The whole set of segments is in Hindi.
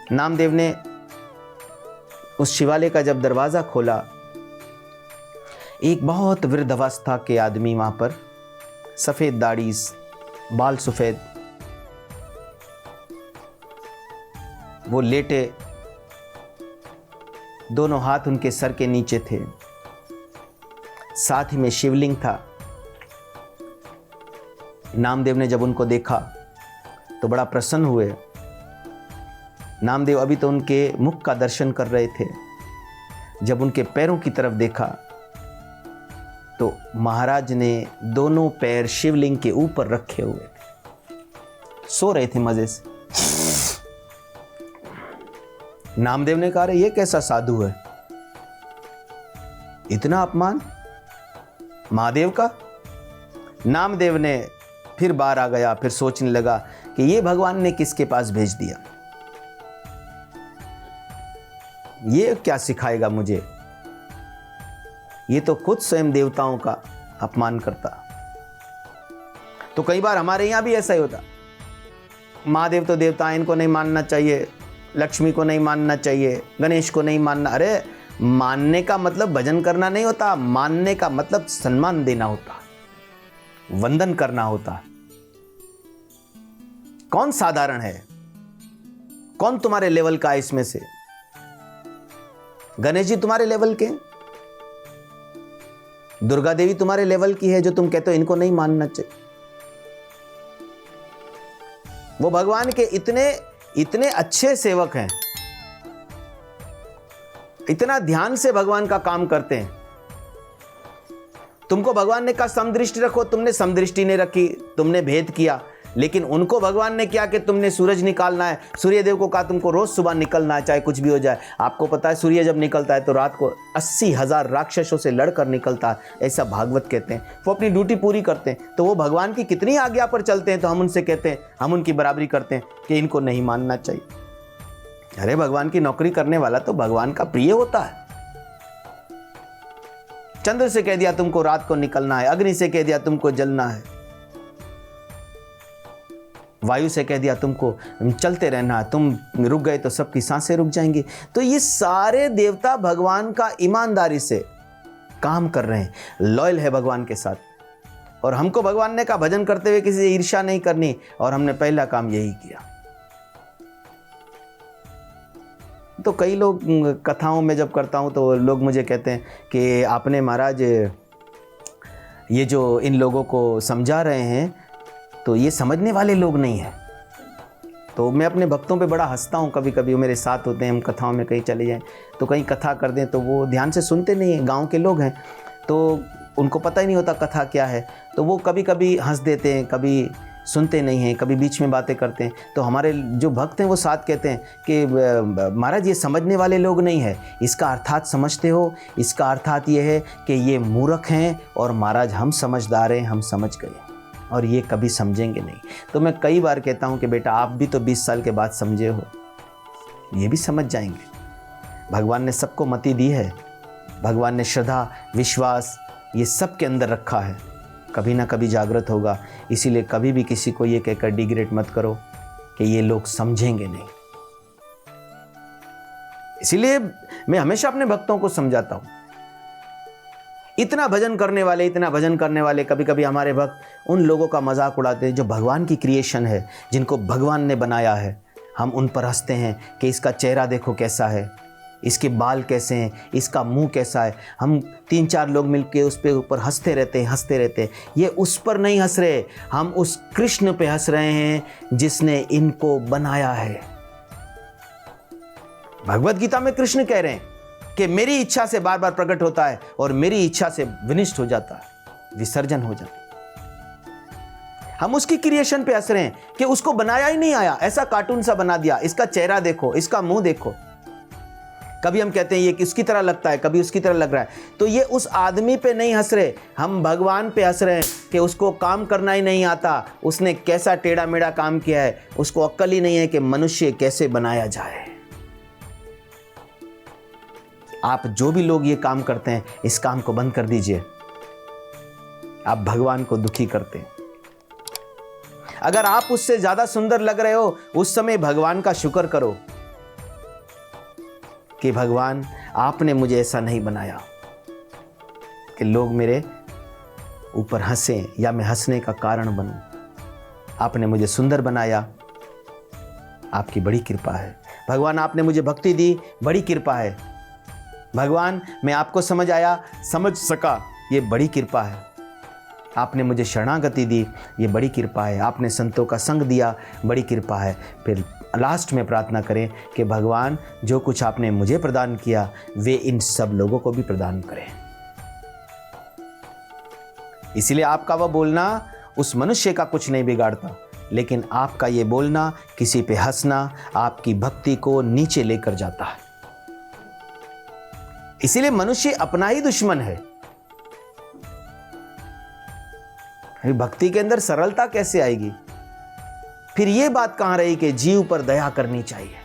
नामदेव ने उस शिवालय का जब दरवाज़ा खोला, एक बहुत वृद्ध अवस्था के आदमी वहाँ पर, सफ़ेद दाढ़ी, बाल सफ़ेद, वो लेटे, दोनों हाथ उनके सर के नीचे थे, साथ ही में शिवलिंग था। नामदेव ने जब उनको देखा तो बड़ा प्रसन्न हुए। नामदेव अभी तो उनके मुख का दर्शन कर रहे थे, जब उनके पैरों की तरफ देखा तो महाराज ने दोनों पैर शिवलिंग के ऊपर रखे हुए थे, सो रहे थे मजे से। नामदेव ने कहा, अरे ये कैसा साधु है, इतना अपमान महादेव का। नामदेव ने फिर बाहर आ गया, फिर सोचने लगा कि ये भगवान ने किसके पास भेज दिया, ये क्या सिखाएगा मुझे, ये तो खुद स्वयं देवताओं का अपमान करता। तो कई बार हमारे यहां भी ऐसा ही होता, महादेव तो देवता, इनको नहीं मानना चाहिए, लक्ष्मी को नहीं मानना चाहिए, गणेश को नहीं मानना। अरे मानने का मतलब भजन करना नहीं होता, मानने का मतलब सम्मान देना होता, वंदन करना होता। कौन साधारण है, कौन तुम्हारे लेवल का है इसमें से? गणेश जी तुम्हारे लेवल के, दुर्गा देवी तुम्हारे लेवल की है, जो तुम कहते हो इनको नहीं मानना चाहिए। वो भगवान के इतने इतने अच्छे सेवक हैं, इतना ध्यान से भगवान का काम करते हैं। तुमको भगवान ने कहा समदृष्टि रखो, तुमने समदृष्टि नहीं रखी, तुमने भेद किया। लेकिन उनको भगवान ने क्या कि तुमने सूरज निकालना है, सूर्य देव को कहा तुमको रोज सुबह निकलना है, चाहे कुछ भी हो जाए। आपको पता है सूर्य जब निकलता है तो रात को 80,000 राक्षसों से लड़कर निकलता है, ऐसा भागवत कहते हैं। वो अपनी ड्यूटी पूरी करते हैं, तो वो भगवान की कितनी आज्ञा पर चलते हैं, तो हम उनसे कहते हैं, हम उनकी बराबरी करते हैं कि इनको नहीं मानना चाहिए। अरे भगवान की नौकरी करने वाला तो भगवान का प्रिय होता है। चंद्र से कह दिया तुमको रात को निकलना है, अग्नि से कह दिया तुमको जलना है, वायु से कह दिया तुमको चलते रहना है, तुम रुक गए तो सबकी सांसें रुक जाएंगी। तो ये सारे देवता भगवान का ईमानदारी से काम कर रहे हैं, लॉयल है भगवान के साथ। और हमको भगवान ने कहा भजन करते हुए किसी से ईर्ष्या नहीं करनी, और हमने पहला काम यही किया। तो कई लोग कथाओं में जब करता हूं तो लोग मुझे कहते हैं कि आपने महाराज ये जो इन लोगों को समझा रहे हैं तो ये समझने वाले लोग नहीं हैं। तो मैं अपने भक्तों पे बड़ा हंसता हूँ, कभी कभी वो मेरे साथ होते हैं, हम कथाओं में कहीं चले जाएं तो कहीं कथा कर दें तो वो ध्यान से सुनते नहीं हैं, गांव के लोग हैं तो उनको पता ही नहीं होता कथा क्या है, तो वो कभी कभी हंस देते हैं, कभी सुनते नहीं हैं, कभी बीच में बातें करते हैं। तो हमारे जो भक्त हैं वो साथ कहते हैं कि महाराज ये समझने वाले लोग नहीं है, इसका अर्थात समझते हो, इसका अर्थात ये है कि ये मूर्ख हैं और महाराज हम समझदार हैं, हम समझ गए और ये कभी समझेंगे नहीं। तो मैं कई बार कहता हूँ कि बेटा आप भी तो 20 साल के बाद समझे हो, ये भी समझ जाएंगे। भगवान ने सबको मति दी है, भगवान ने श्रद्धा विश्वास ये सब के अंदर रखा है, कभी ना कभी जागृत होगा। इसीलिए कभी भी किसी को ये कहकर डिग्रेड मत करो कि ये लोग समझेंगे नहीं। इसीलिए मैं हमेशा अपने भक्तों को समझाता हूँ, इतना भजन करने वाले कभी कभी हमारे भक्त उन लोगों का मजाक उड़ाते हैं जो भगवान की क्रिएशन है, जिनको भगवान ने बनाया है। हम उन पर हंसते हैं कि इसका चेहरा देखो कैसा है, इसके बाल कैसे हैं, इसका मुंह कैसा है। हम 3-4 लोग मिलके उस पे ऊपर हंसते रहते हैं। ये उस पर नहीं हंस रहे, हम उस कृष्ण पे हंस रहे हैं जिसने इनको बनाया है। भगवत गीता में कृष्ण कह रहे हैं कि मेरी इच्छा से बार बार प्रकट होता है और मेरी इच्छा से विनिष्ट हो जाता है, विसर्जन हो जाता है। हम उसकी क्रिएशन पे हंस रहे हैं कि उसको बनाया ही नहीं आया, ऐसा कार्टून सा बना दिया, इसका चेहरा देखो, इसका मुंह देखो। कभी हम कहते हैं ये किसकी तरह लगता है, कभी उसकी तरह लग रहा है। तो ये उस आदमी पे नहीं हंस रहे, हम भगवान पे हंस रहे हैं कि उसको काम करना ही नहीं आता, उसने कैसा टेढ़ा मेढ़ा काम किया है, उसको अक्ल ही नहीं है कि मनुष्य कैसे बनाया जाए। आप जो भी लोग ये काम करते हैं, इस काम को बंद कर दीजिए, आप भगवान को दुखी करते हैं। अगर आप उससे ज्यादा सुंदर लग रहे हो, उस समय भगवान का शुक्र करो कि भगवान आपने मुझे ऐसा नहीं बनाया कि लोग मेरे ऊपर हंसें या मैं हंसने का कारण बनूं। आपने मुझे सुंदर बनाया, आपकी बड़ी कृपा है। भगवान आपने मुझे भक्ति दी, बड़ी कृपा है। भगवान मैं आपको समझ सका, ये बड़ी कृपा है। आपने मुझे शरणागति दी, ये बड़ी कृपा है। आपने संतों का संग दिया, बड़ी कृपा है। फिर लास्ट में प्रार्थना करें कि भगवान जो कुछ आपने मुझे प्रदान किया वे इन सब लोगों को भी प्रदान करें। इसलिए आपका वह बोलना उस मनुष्य का कुछ नहीं बिगाड़ता, लेकिन आपका ये बोलना, किसी पे हंसना आपकी भक्ति को नीचे लेकर जाता है। इसीलिए मनुष्य अपना ही दुश्मन है। भक्ति के अंदर सरलता कैसे आएगी? फिर ये बात कहां रही कि जीव पर दया करनी चाहिए।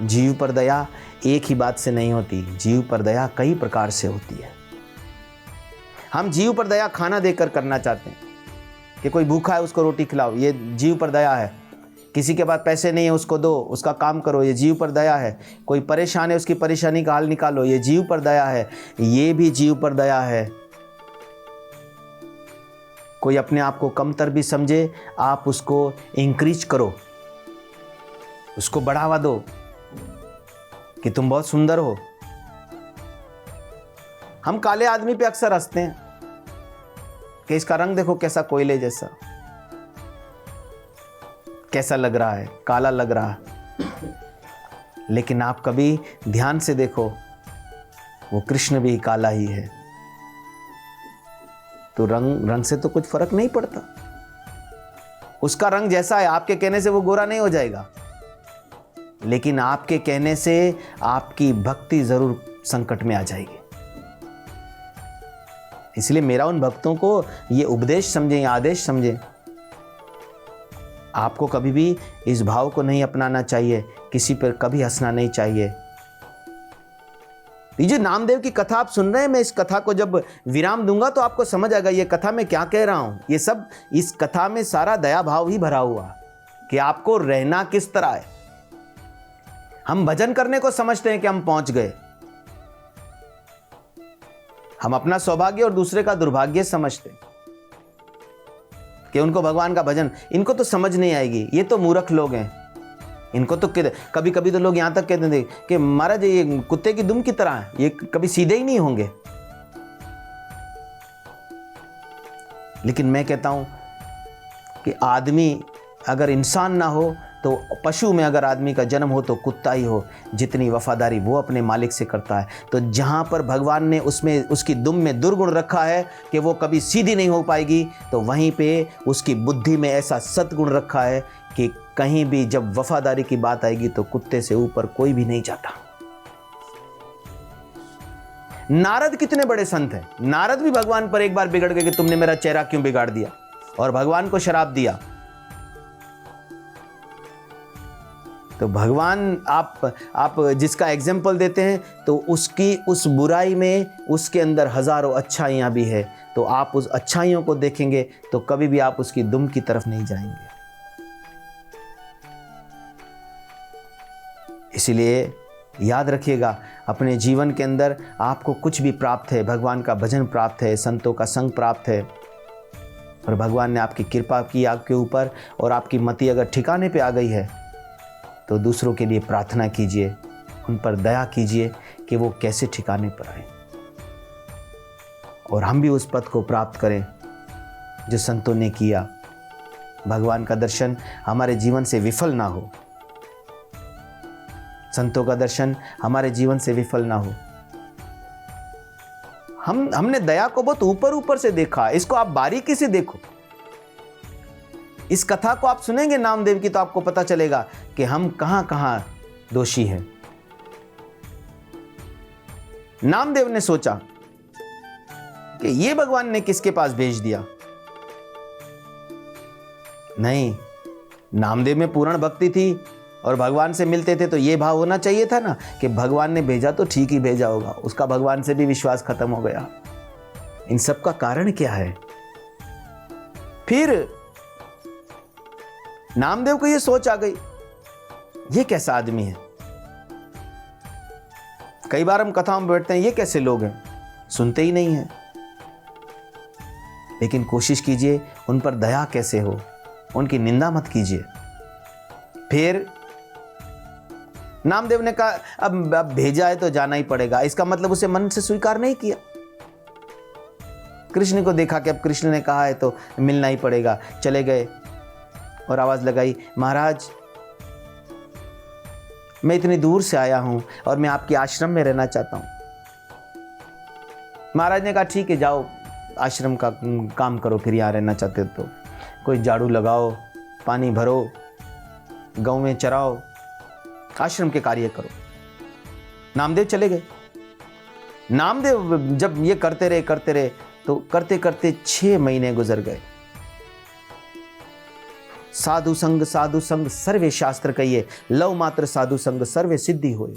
जीव पर दया एक ही बात से नहीं होती, जीव पर दया कई प्रकार से होती है। हम जीव पर दया खाना देकर करना चाहते हैं कि कोई भूखा है उसको रोटी खिलाओ, ये जीव पर दया है। किसी के पास पैसे नहीं है उसको दो, उसका काम करो, ये जीव पर दया है। कोई परेशान है उसकी परेशानी का हल निकालो, ये जीव पर दया है। ये भी जीव पर दया है। कोई अपने आप को कमतर भी समझे, आप उसको इंक्रीज करो, उसको बढ़ावा दो कि तुम बहुत सुंदर हो। हम काले आदमी पे अक्सर हंसते हैं कि इसका रंग देखो कैसा कोयले जैसा, कैसा लग रहा है, काला लग रहा है। लेकिन आप कभी ध्यान से देखो, वो कृष्ण भी काला ही है। तो रंग से तो कुछ फर्क नहीं पड़ता। उसका रंग जैसा है, आपके कहने से वो गोरा नहीं हो जाएगा, लेकिन आपके कहने से आपकी भक्ति जरूर संकट में आ जाएगी। इसलिए मेरा उन भक्तों को ये उपदेश समझें, आदेश समझें। आपको कभी भी इस भाव को नहीं अपनाना चाहिए, किसी पर कभी हंसना नहीं चाहिए। ये जो नामदेव की कथा आप सुन रहे हैं, मैं इस कथा को जब विराम दूंगा तो आपको समझ आएगा ये कथा मैं क्या कह रहा हूं। ये सब इस कथा में सारा दया भाव ही भरा हुआ कि आपको रहना किस तरह है। हम भजन करने को समझते हैं कि हम पहुंच गए, हम अपना सौभाग्य और दूसरे का दुर्भाग्य समझते हैं कि उनको भगवान का भजन, इनको तो समझ नहीं आएगी, ये तो मूर्ख लोग हैं। इनको तो कभी कभी तो लोग यहां तक कहते थे कि महाराज ये कुत्ते की दुम की तरह है, ये कभी सीधे ही नहीं होंगे। लेकिन मैं कहता हूं कि आदमी अगर इंसान ना हो तो पशु में अगर आदमी का जन्म हो तो कुत्ता ही हो। जितनी वफादारी वो अपने मालिक से करता है, तो जहाँ पर भगवान ने उसमें उसकी दुम में दुर्गुण रखा है कि वो कभी सीधी नहीं हो पाएगी, तो वहीं पे उसकी बुद्धि में ऐसा सद्गुण रखा है कि कहीं भी जब वफादारी की बात आएगी तो कुत्ते से ऊपर कोई भी नहीं जाता। नारद कितने बड़े संत हैं। नारद भी भगवान पर एक बार बिगड़ गए कि तुमने मेरा चेहरा क्यों बिगाड़ दिया, और भगवान को शराप दिया। तो भगवान आप जिसका एग्जाम्पल देते हैं तो उसकी उस बुराई में उसके अंदर हजारों अच्छाइयाँ भी है, तो आप उस अच्छाइयों को देखेंगे तो कभी भी आप उसकी दुम की तरफ नहीं जाएंगे। इसलिए याद रखिएगा, अपने जीवन के अंदर आपको कुछ भी प्राप्त है, भगवान का भजन प्राप्त है, संतों का संग प्राप्त है, और भगवान ने आपकी कृपा की आपके ऊपर और आपकी मति अगर ठिकाने पे आ गई है तो दूसरों के लिए प्रार्थना कीजिए, उन पर दया कीजिए कि वो कैसे ठिकाने पर आए, और हम भी उस पद को प्राप्त करें जो संतों ने किया। भगवान का दर्शन हमारे जीवन से विफल ना हो, संतों का दर्शन हमारे जीवन से विफल ना हो। हमने दया को बहुत ऊपर ऊपर से देखा, इसको आप बारीकी से देखो। इस कथा को आप सुनेंगे नामदेव की तो आपको पता चलेगा कि हम कहां कहां दोषी हैं। नामदेव ने सोचा कि ये भगवान ने किसके पास भेज दिया। नहीं, नामदेव में पूर्ण भक्ति थी और भगवान से मिलते थे, तो ये भाव होना चाहिए था ना कि भगवान ने भेजा तो ठीक ही भेजा होगा। उसका भगवान से भी विश्वास खत्म हो गया। इन सब का कारण क्या है? फिर नामदेव को ये सोच आ गई, ये कैसा आदमी है कई बार हम कथाओं में बैठते हैं, ये कैसे लोग हैं, सुनते ही नहीं हैं। लेकिन कोशिश कीजिए उन पर दया कैसे हो, उनकी निंदा मत कीजिए। फिर नामदेव ने कहा अब भेजा है तो जाना ही पड़ेगा, इसका मतलब उसे मन से स्वीकार नहीं किया। कृष्ण को देखा कि अब कृष्ण ने कहा है तो मिलना ही पड़ेगा, चले गए और आवाज लगाई, महाराज मैं इतनी दूर से आया हूं और मैं आपके आश्रम में रहना चाहता हूं। महाराज ने कहा ठीक है, जाओ आश्रम का काम करो, फिर यहाँ रहना चाहते हो तो कोई झाड़ू लगाओ, पानी भरो, गांव में चराओ, आश्रम के कार्य करो। नामदेव चले गए। नामदेव जब ये करते रहे तो करते करते 6 महीने गुजर गए। साधु संग सर्वे शास्त्र कहिए, लव मात्र साधु संग सर्वे सिद्धि होए।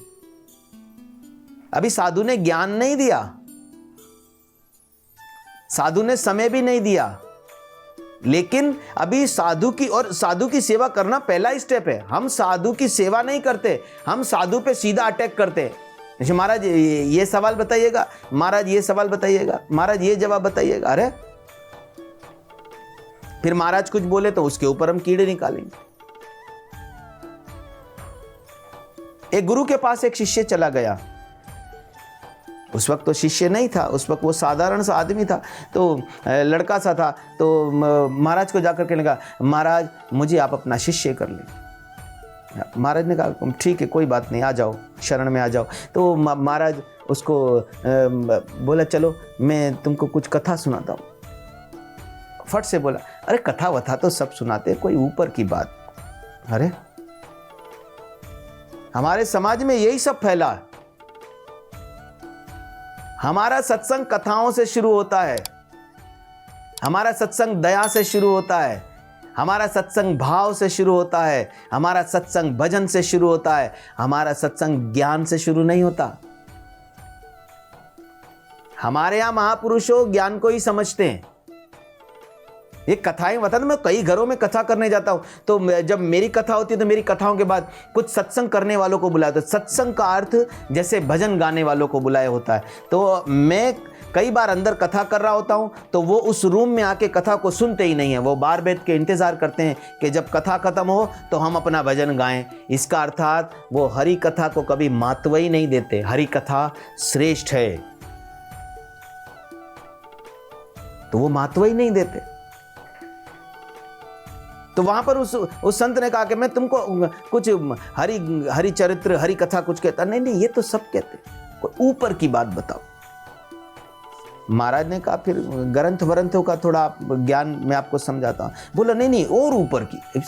अभी साधु ने ज्ञान नहीं दिया, साधु ने समय भी नहीं दिया, लेकिन अभी साधु की सेवा करना पहला स्टेप है। हम साधु की सेवा नहीं करते, हम साधु पे सीधा अटैक करते हैं। जैसे महाराज ये सवाल बताइएगा, महाराज ये सवाल बताइएगा, महाराज ये जवाब बताइएगा। अरे फिर महाराज कुछ बोले तो उसके ऊपर हम कीड़े निकालेंगे। एक गुरु के पास एक शिष्य चला गया। उस वक्त तो शिष्य नहीं था, उस वक्त वो साधारण सा आदमी था, तो लड़का सा था। तो महाराज को जाकर कहने लगा, महाराज मुझे आप अपना शिष्य कर लें। महाराज ने कहा ठीक है, कोई बात नहीं, आ जाओ, शरण में आ जाओ। तो महाराज उसको बोला चलो मैं तुमको कुछ कथा सुनाता हूँ। फट से बोला, अरे कथा वथा तो सब सुनाते, कोई ऊपर की बात। अरे हमारे समाज में यही सब फैला है। हमारा सत्संग कथाओं से शुरू होता है, हमारा सत्संग दया से शुरू होता है, हमारा सत्संग भाव से शुरू होता है, हमारा सत्संग भजन से शुरू होता है, हमारा सत्संग ज्ञान से शुरू नहीं होता। हमारे यहां महापुरुषों ज्ञान को ही समझते हैं। ये कथाएं बता, मैं कई घरों में कथा करने जाता हूं, तो जब मेरी कथा होती है तो मेरी कथाओं के बाद कुछ सत्संग करने वालों को बुलाया। तो सत्संग का अर्थ जैसे भजन गाने वालों को बुलाया होता है। तो मैं कई बार अंदर कथा कर रहा होता हूं तो वो उस रूम में आके कथा को सुनते ही नहीं है, वो बाहर बैठ के इंतजार करते हैं कि जब कथा खत्म हो तो हम अपना भजन गाएं। इसका अर्थात वो हरि कथा को कभी महत्व ही नहीं देते। हरि कथा श्रेष्ठ है तो वो महत्व ही नहीं देते। तो वहां पर उस संत ने कहा कि मैं तुमको कुछ हरि चरित्र हरि कथा कुछ कहता। नहीं, ये तो सब कहते, कोई ऊपर की बात बताओ। महाराज ने कहा फिर ग्रंथ वरंथों का थोड़ा ज्ञान मैं आपको समझाता हूं। बोला नहीं और ऊपर की।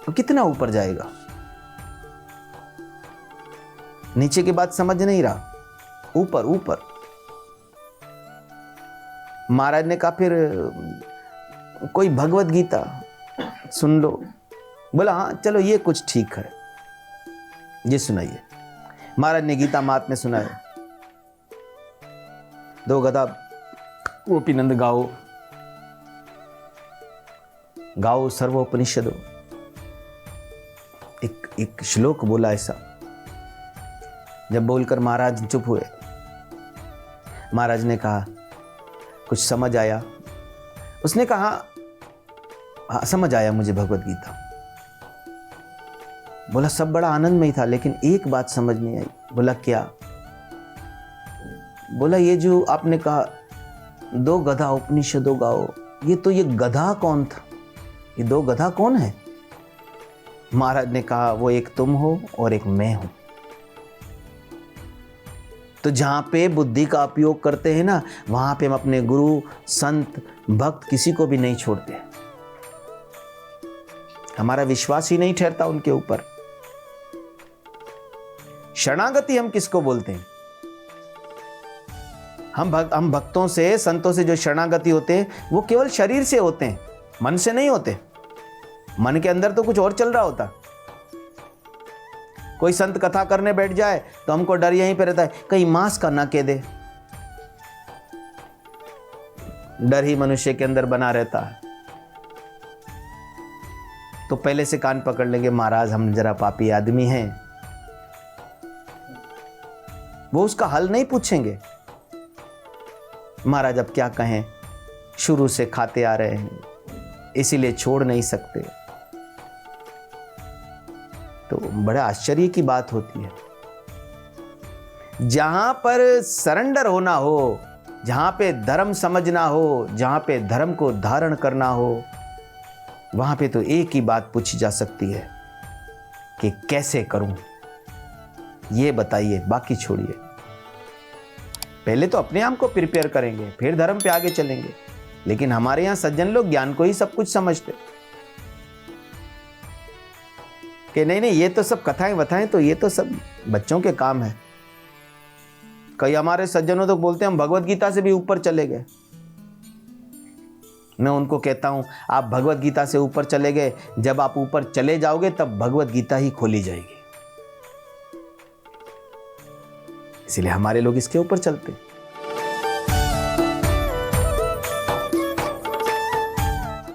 तो कितना ऊपर जाएगा, नीचे की बात समझ नहीं रहा, ऊपर। महाराज ने कहा फिर कोई भगवत गीता सुन लो। बोला हाँ चलो ये कुछ ठीक है, ये सुनाइए। महाराज ने गीता महात्म्य सुनाए। दो गदा गोपीनंद गाओ सर्वोपनिषदो। एक श्लोक बोला ऐसा। जब बोलकर महाराज चुप हुए, महाराज ने कहा कुछ समझ आया? उसने कहा हाँ समझ आया मुझे भगवत गीता। बोला सब बड़ा आनंदमय था, लेकिन एक बात समझ नहीं आई। बोला क्या? बोला ये जो आपने कहा दो गधा उपनिषदों गाओ, ये गधा कौन था? ये दो गधा कौन है? महाराज ने कहा वो एक तुम हो और एक मैं हूं। तो जहां पे बुद्धि का उपयोग करते हैं ना, वहां पे हम अपने गुरु संत भक्त किसी को भी नहीं छोड़ते। हमारा विश्वास ही नहीं ठहरता उनके ऊपर। शरणागति हम किसको बोलते हैं? हम भक्तों से संतों से जो शरणागति होते हैं वो केवल शरीर से होते हैं, मन से नहीं होते। मन के अंदर तो कुछ और चल रहा होता। कोई संत कथा करने बैठ जाए तो हमको डर यहीं पे रहता है कहीं मांस का ना कह दे। डर ही मनुष्य के अंदर बना रहता है। तो पहले से कान पकड़ लेंगे, महाराज हम जरा पापी आदमी हैं, वो उसका हल नहीं पूछेंगे। महाराज अब क्या कहें, शुरू से खाते आ रहे हैं इसीलिए छोड़ नहीं सकते। तो बड़ा आश्चर्य की बात होती है। जहां पर सरेंडर होना हो, जहां पे धर्म समझना हो, जहां पे धर्म को धारण करना हो, वहां पे तो एक ही बात पूछी जा सकती है कि कैसे करूं, ये बताइए, बाकी छोड़िए। पहले तो अपने आप को प्रिपेयर करेंगे, फिर धर्म पे आगे चलेंगे। लेकिन हमारे यहां सज्जन लोग ज्ञान को ही सब कुछ समझते कि नहीं ये तो सब कथाएं वथाएं, तो ये तो सब बच्चों के काम है। कई हमारे सज्जनों तो बोलते हैं हम भगवत गीता से भी ऊपर चले गए। मैं उनको कहता हूं आप भगवत गीता से ऊपर चले गए, जब आप ऊपर चले जाओगे तब भगवत गीता ही खोली जाएगी। इसलिए हमारे लोग इसके ऊपर चलते हैं।